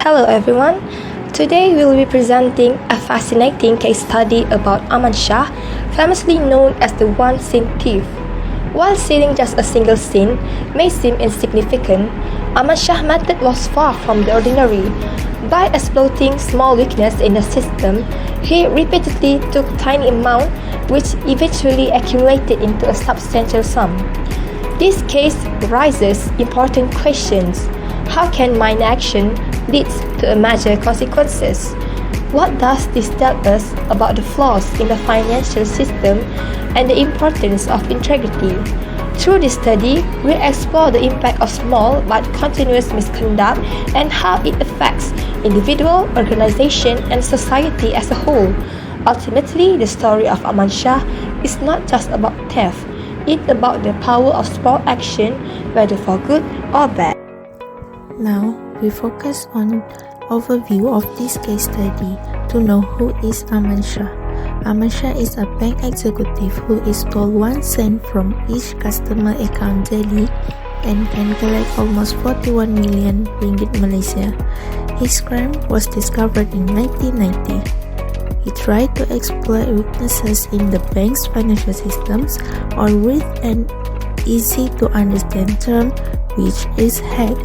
Hello everyone. Today we will be presenting a fascinating case study about Aman Shah, famously known as the one sin thief. While stealing just a single sin may seem insignificant, Aman Shah's method was far from the ordinary. By exploiting small weakness in the system, he repeatedly took tiny amounts which eventually accumulated into a substantial sum. This case raises important questions. How can minor action lead to major consequences? What does this tell us about the flaws in the financial system and the importance of integrity? Through this study, we explore the impact of small but continuous misconduct and how it affects individual, organization, and society as a whole. Ultimately, the story of Aman Shah is not just about theft, it's about the power of small action, whether for good or bad. Now, we focus on overview of this case study to know who is Aman Shah. Aman Shah is a bank executive who stole 1 cent from each customer account daily and can collect almost 41 million ringgit Malaysia. His crime was discovered in 1990. He tried to exploit weaknesses in the bank's financial systems, or with an easy-to-understand term, which is hack.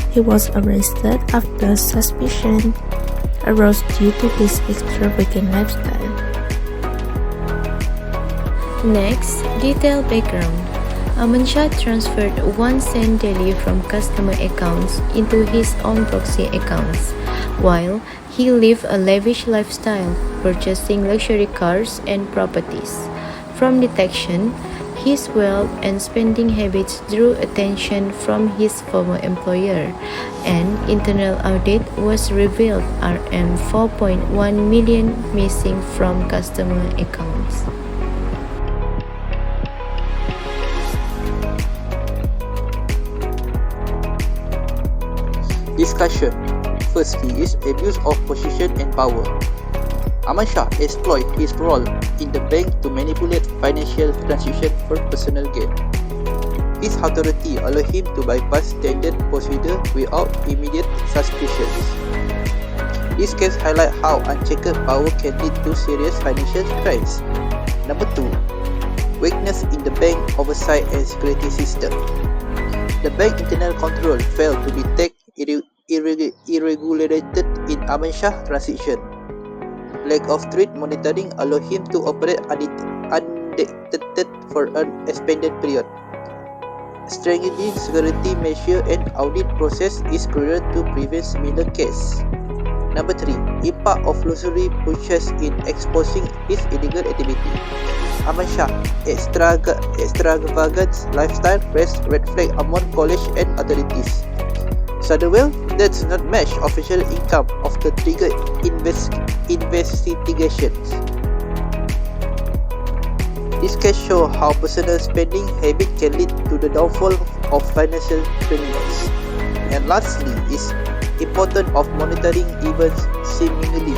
He was arrested after suspicion arose due to his extravagant lifestyle. Next, detailed background. Aman Shah transferred 1 cent daily from customer accounts into his own proxy accounts, while he lived a lavish lifestyle, purchasing luxury cars and properties. From detection, his wealth and spending habits drew attention from his former employer. An internal audit was revealed Rm 4.1 million missing from customer accounts. Discussion. Firstly is abuse of position and power. Aman Shah exploited his role in the bank to manipulate financial transactions for personal gain. His authority allowed him to bypass standard procedure without immediate suspicions. This case highlights how unchecked power can lead to serious financial crimes. Number 2. Weakness in the bank oversight and security system. The bank internal control failed to detect irregularities in Aman Shah transaction. Lack of strict monitoring allowed him to operate undetected for an extended period. Strengthening security measures and audit process is crucial to prevent similar cases. Number 3. Impact of luxury purchase in exposing his illegal activity. Aman Shah extravagant lifestyle raised red flag among college and authorities. Sudden wealth does not match official income of the trigger investigations. This case shows how personal spending habit can lead to the downfall of financial criminals. And lastly is importance of monitoring even seemingly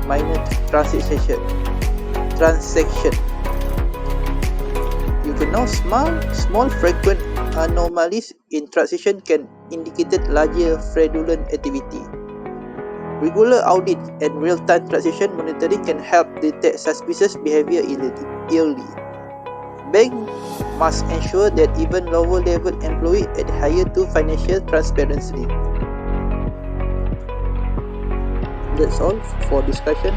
minor transaction. You can know small frequent anomalies in transaction can indicate larger fraudulent activity. Regular audit and real-time transaction monitoring can help detect suspicious behavior early. Bank must ensure that even lower-level employees adhere to financial transparency. That's all for discussion.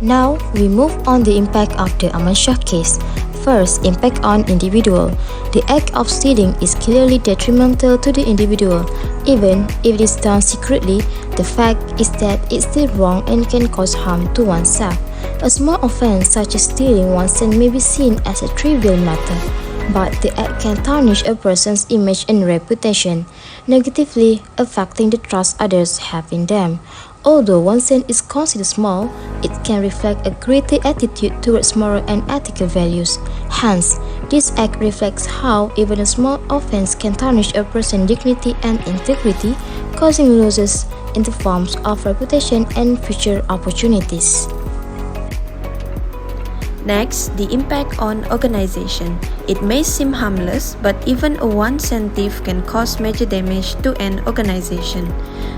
Now, we move on the impact of the Aman Shah case. First, impact on individual. The act of stealing is clearly detrimental to the individual. Even if it is done secretly, the fact is that it's still wrong and can cause harm to oneself. A small offense such as stealing 1 cent may be seen as a trivial matter, but the act can tarnish a person's image and reputation, negatively affecting the trust others have in them. Although 1 cent is considered small, it can reflect a greater attitude towards moral and ethical values. Hence, this act reflects how even a small offense can tarnish a person's dignity and integrity, causing losses in the forms of reputation and future opportunities. Next, the impact on organization. It may seem harmless, but even a 1-cent thief can cause major damage to an organization.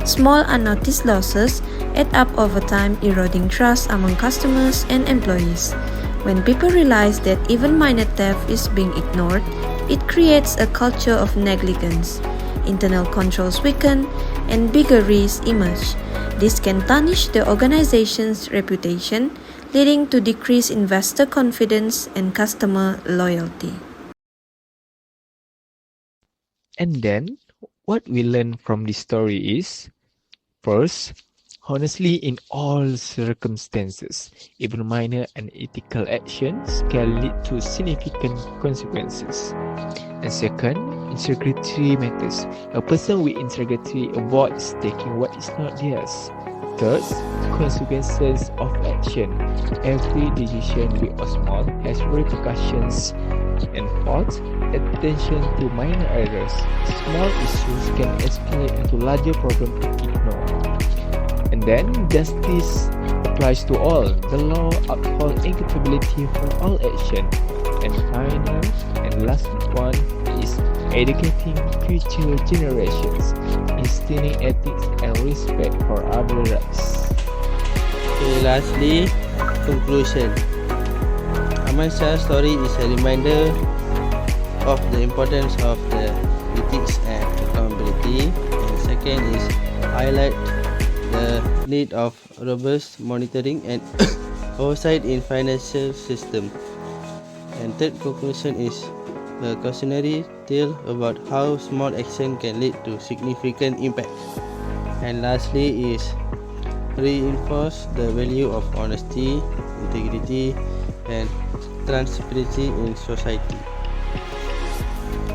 Small unnoticed losses add up over time, eroding trust among customers and employees. When people realize that even minor theft is being ignored, it creates a culture of negligence. Internal controls weaken, and bigger risks emerge. This can tarnish the organization's reputation, leading to decreased investor confidence and customer loyalty. And then, what we learn from this story is, first, honestly, in all circumstances, even minor unethical actions can lead to significant consequences. And second, integrity matters. A person with integrity avoids taking what is not theirs. Third, consequences of action. Every decision, big or small, has repercussions. And fourth, attention to minor errors. Small issues can escalate into larger problems if ignored. And then, justice applies to all. The law upholds accountability for all action. And final and last one is educating future generations, instilling ethics and respect for other rights. Okay, lastly, conclusion. Aman Shah's story is a reminder of the importance of the ethics and accountability. And second is highlight the need of robust monitoring and oversight in financial system. And third conclusion is a cautionary tale about how small action can lead to significant impact. And lastly is reinforce the value of honesty, integrity, and transparency in society.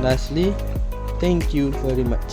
Lastly, thank you very much.